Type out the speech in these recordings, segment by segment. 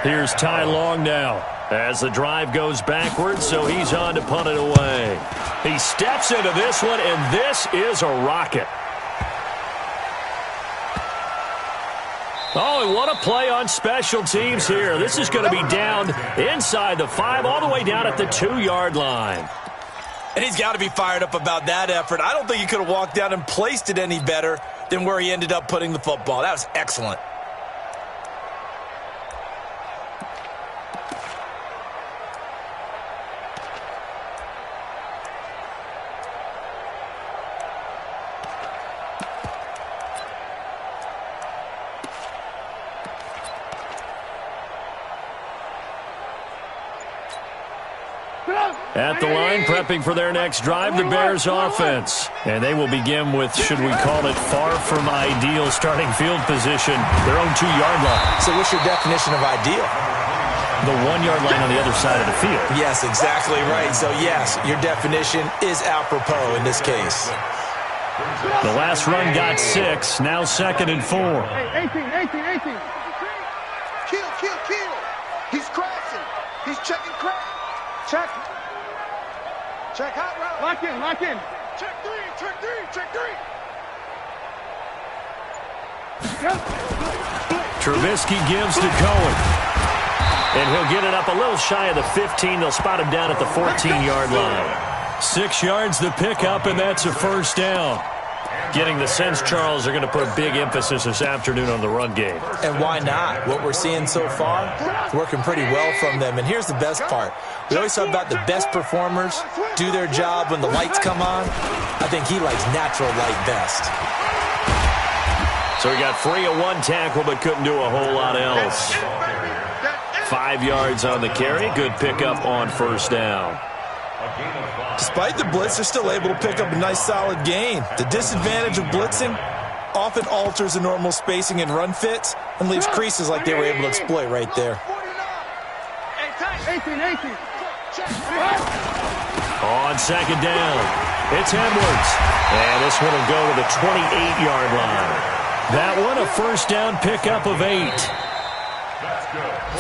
Here's Ty Long now as the drive goes backwards, so he's on to punt it away. He steps into this one, and this is a rocket. Oh, and what a play on special teams here. This is going to be down inside the 5, all the way down at the 2-yard line. And he's got to be fired up about that effort. I don't think he could have walked down and placed it any better than where he ended up putting the football. That was excellent. At the line, prepping for their next drive, the Bears offense. And they will begin with, should we call it, far from ideal starting field position, their own 2-yard line. So what's your definition of ideal? The 1-yard line on the other side of the field. Yes, exactly right. So, yes, your definition is apropos in this case. The last run got 6, now 2nd and 4. Hey, 18. Kill. He's crashing. He's checking crash. Check hot route. Lock in. Check three. Trubisky gives to Cohen. And he'll get it up a little shy of the 15. They'll spot him down at the 14-yard line. 6 yards the pickup, and that's a first down. Getting the sense, Charles, they're going to put a big emphasis this afternoon on the run game. And why not? What we're seeing so far, working pretty well from them. And here's the best part. We always talk about the best performers do their job when the lights come on. I think he likes natural light best. So he got free of 1 tackle but couldn't do a whole lot else. 5 yards on the carry. Good pickup on first down. Despite the blitz, they're still able to pick up a nice solid gain. The disadvantage of blitzing often alters the normal spacing and run fits and leaves creases like they were able to exploit right there. 18. On second down, it's Edwards. And this one will go to the 28-yard line. That one a first down pickup of 8.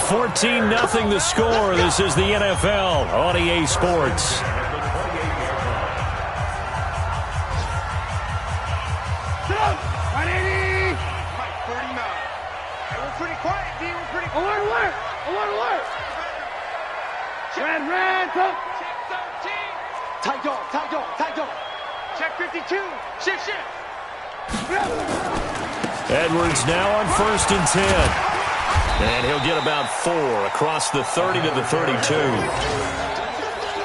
14-0 the score. This is the NFL on EA Sports. Red, check 13. Tight dog. Check 52. Shift. Edwards now on 1st and 10. And he'll get about 4 across the 30 to the 32.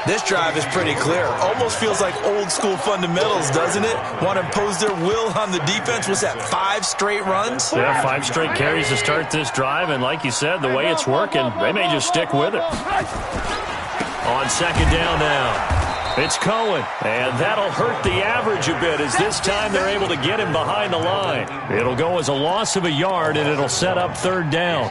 This drive is pretty clear. Almost feels like old school fundamentals, doesn't it? Want to impose their will on the defense. Was that 5 straight runs? Yeah, 5 straight carries to start this drive. And like you said, the way it's working, they may just stick with it. On second down now, it's Cohen. And that'll hurt the average a bit as this time they're able to get him behind the line. It'll go as a loss of a yard, and it'll set up 3rd down.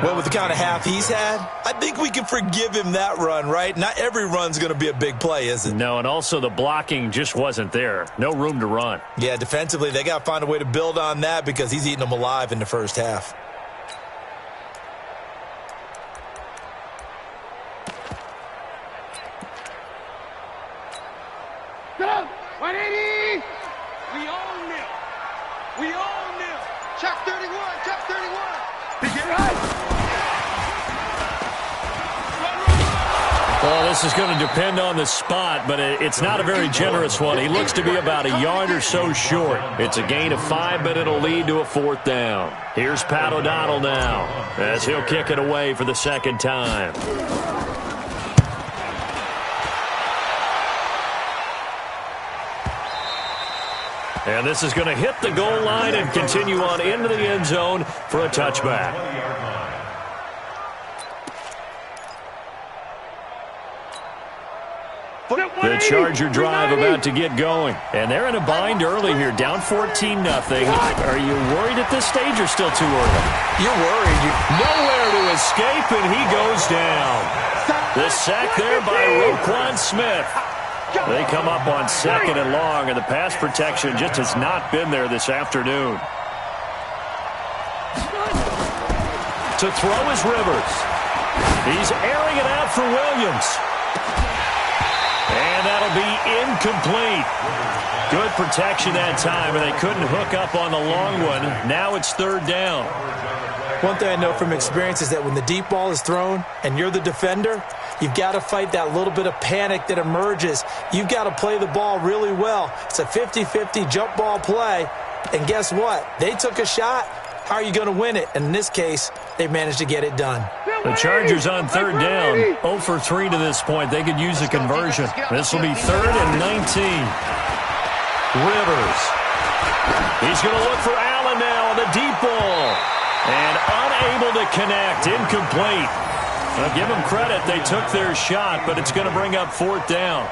Well, with the kind of half he's had, I think we can forgive him that run, right? Not every run's going to be a big play, is it? No, and also the blocking just wasn't there. No room to run. Yeah, defensively, they got to find a way to build on that because he's eating them alive in the first half. Go! 180! We own them! Check 31! Get right! Well, this is going to depend on the spot, but it's not a very generous one. He looks to be about a yard or so short. It's a gain of 5, but it'll lead to a 4th down. Here's Pat O'Donnell now as he'll kick it away for the 2nd time. And this is going to hit the goal line and continue on into the end zone for a touchback. The Charger drive about to get going. And they're in a bind early here, down 14-0. Are you worried at this stage or still too early? You're worried. Nowhere to escape, and he goes down. The sack there by Roquan Smith. They come up on 2nd and long, and the pass protection just has not been there this afternoon. To throw is Rivers. He's airing it out for Williams. And that'll be incomplete. Good protection that time, and they couldn't hook up on the long one. Now it's third down. One thing I know from experience is that when the deep ball is thrown and you're the defender, you've got to fight that little bit of panic that emerges. You've got to play the ball really well. It's a 50-50 jump ball play. And guess what? They took a shot. How are you going to win it? And in this case, they managed to get it done. The Chargers on third down, 0 for 3 to this point. They could use a conversion. This will be 3rd and 19. Rivers. He's going to look for Allen now on the deep ball. And unable to connect. Incomplete. I'll give them credit. They took their shot, but it's going to bring up 4th down.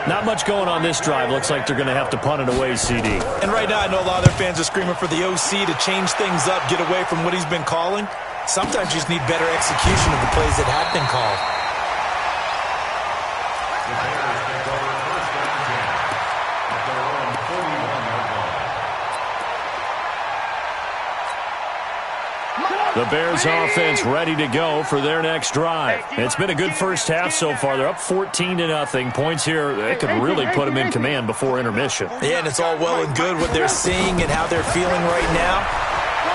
Not much going on this drive. Looks like they're going to have to punt it away, CD. And right now, I know a lot of their fans are screaming for the OC to change things up, get away from what he's been calling. Sometimes you just need better execution of the plays that have been called. The Bears offense ready to go for their next drive. It's been a good first half so far. They're up 14-0. Points here, that could really put them in command before intermission. Yeah, and it's all well and good what they're seeing and how they're feeling right now.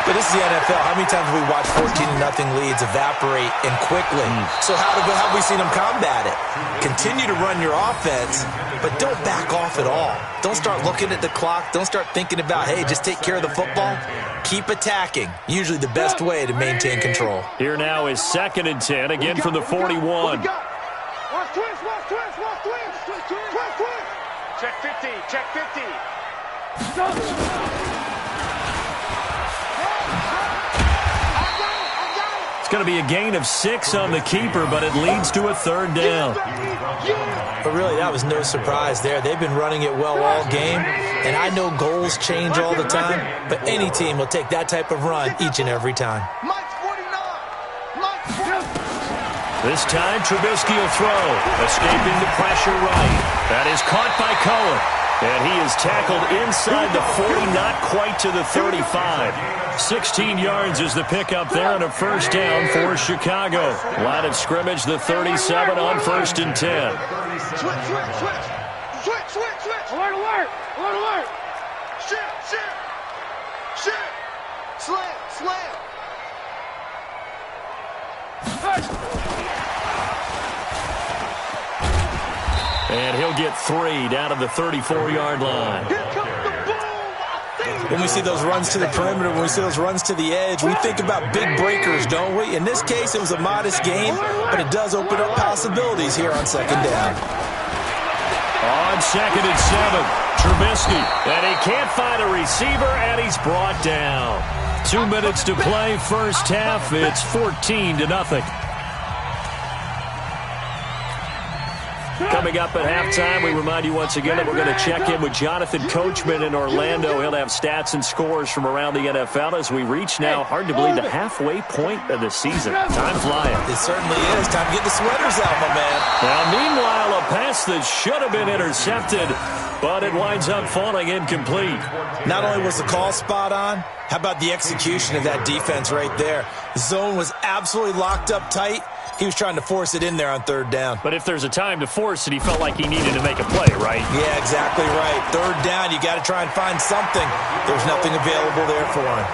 But this is the NFL. How many times have we watched 14-0 leads evaporate and quickly? So how have we seen them combat it? Continue to run your offense, but don't back off at all. Don't start looking at the clock. Don't start thinking about, hey, just take care of the football. Keep attacking. Usually the best way to maintain control. Here now is 2nd and 10, again from the 41. Check 50, check 50. It's going to be a gain of 6 on the keeper, but it leads to a 3rd down. But really, that was no surprise there. They've been running it well all game, and I know goals change all the time, but any team will take that type of run each and every time. This time, Trubisky will throw, escaping the pressure right. That is caught by Cohen, and he is tackled inside the 40, not quite to the 35. 16 yards is the pickup there and a 1st down for Chicago. Line of scrimmage, the 37 on 1st and 10. Switch. Alert. Shit. Slam. And he'll get 3 down to the 34-yard line. When we see those runs to the perimeter, when we see those runs to the edge, we think about big breakers, don't we? In this case, it was a modest gain, but it does open up possibilities here on 2nd down. On 2nd and 7, Trubisky, and he can't find a receiver, and he's brought down. 2 minutes to play, first half. It's 14-0. Coming up at halftime, we remind you once again that we're going to check in with Jonathan Coachman in Orlando. He'll have stats and scores from around the NFL as we reach now, hard to believe, the halfway point of the season. Time flying. It certainly is. Time to get the sweaters out, my man. Now, meanwhile, a pass that should have been intercepted, but it winds up falling incomplete. Not only was the call spot on, how about the execution of that defense right there? The zone was absolutely locked up tight. He was trying to force it in there on 3rd down. But if there's a time to force it, he felt like he needed to make a play, right? Yeah, exactly right. 3rd down, you got to try and find something. There's nothing available there for him.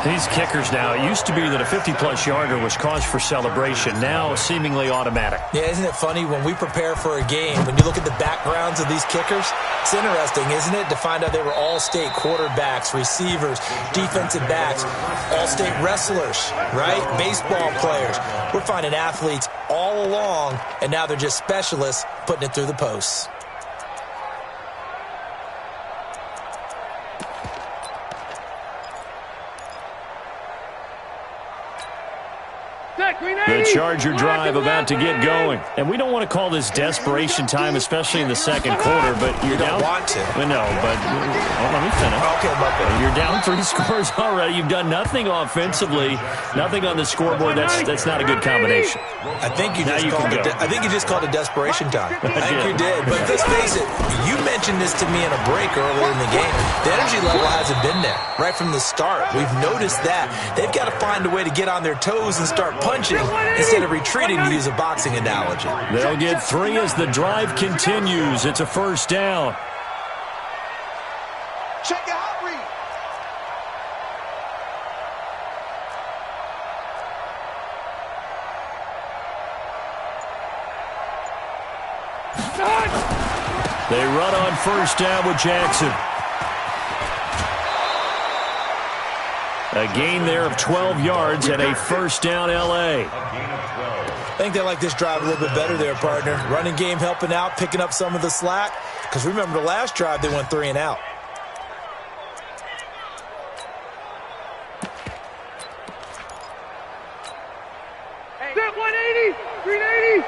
These kickers now, it used to be that a 50-plus yarder was cause for celebration. Now, seemingly automatic. Yeah, isn't it funny? When we prepare for a game, when you look at the backgrounds of these kickers, it's interesting, isn't it, to find out they were all-state quarterbacks, receivers, defensive backs, all-state wrestlers, right? Baseball players. We're finding athletes all along, and now they're just specialists putting it through the posts. The Charger drive about to get going. And we don't want to call this desperation time, especially in the second quarter, but you're down. You don't want to. No, but let me finish. Okay, my bad. You're down 3 scores already. You've done nothing offensively, nothing on the scoreboard. That's not a good combination. I think you just called it desperation time. I think you did. But let's face it, you mentioned this to me in a break earlier in the game. The energy level hasn't been there right from the start. We've noticed that. They've got to find a way to get on their toes and start punching instead of retreating, to use a boxing analogy. They'll get 3 as the drive continues. It's a first down. Check it out, Reed. They run on first down with Jackson. A gain there of 12 yards and a first down L.A. I think they like this drive a little bit better there, partner. Running game helping out, picking up some of the slack. Because remember, the last drive, they went 3 and out. Step 180, 380.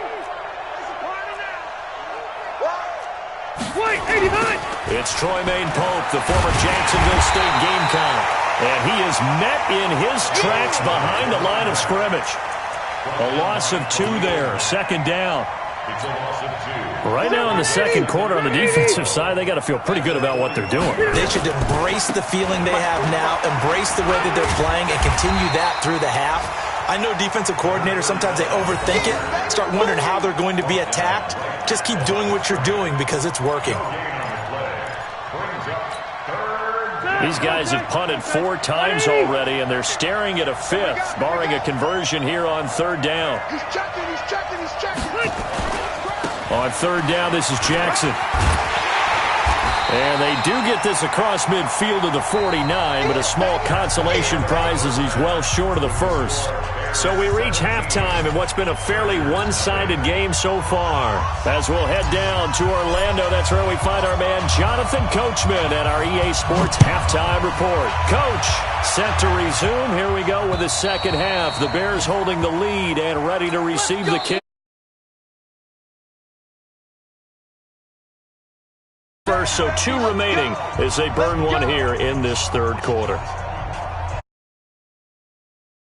Wait, 89. It's Troymaine Pope, the former Jacksonville State Gamecock. And he is met in his tracks behind the line of scrimmage. A loss of 2 there, second down. Right now in the second quarter on the defensive side, they got to feel pretty good about what they're doing. They should embrace the feeling they have now, embrace the way that they're playing, and continue that through the half. I know defensive coordinators, sometimes they overthink it, start wondering how they're going to be attacked. Just keep doing what you're doing because it's working. These guys have punted 4 times already, and they're staring at a 5th, barring a conversion here on third down. He's checking. On third down, this is Jackson. And they do get this across midfield to the 49, but a small consolation prize as he's well short of the first. So we reach halftime in what's been a fairly one-sided game so far. As we'll head down to Orlando, that's where we find our man Jonathan Coachman at our EA Sports Halftime Report. Coach, set to resume. Here we go with the second half. The Bears holding the lead and ready to receive the kick. So 2 remaining as they burn 1 here in this third quarter.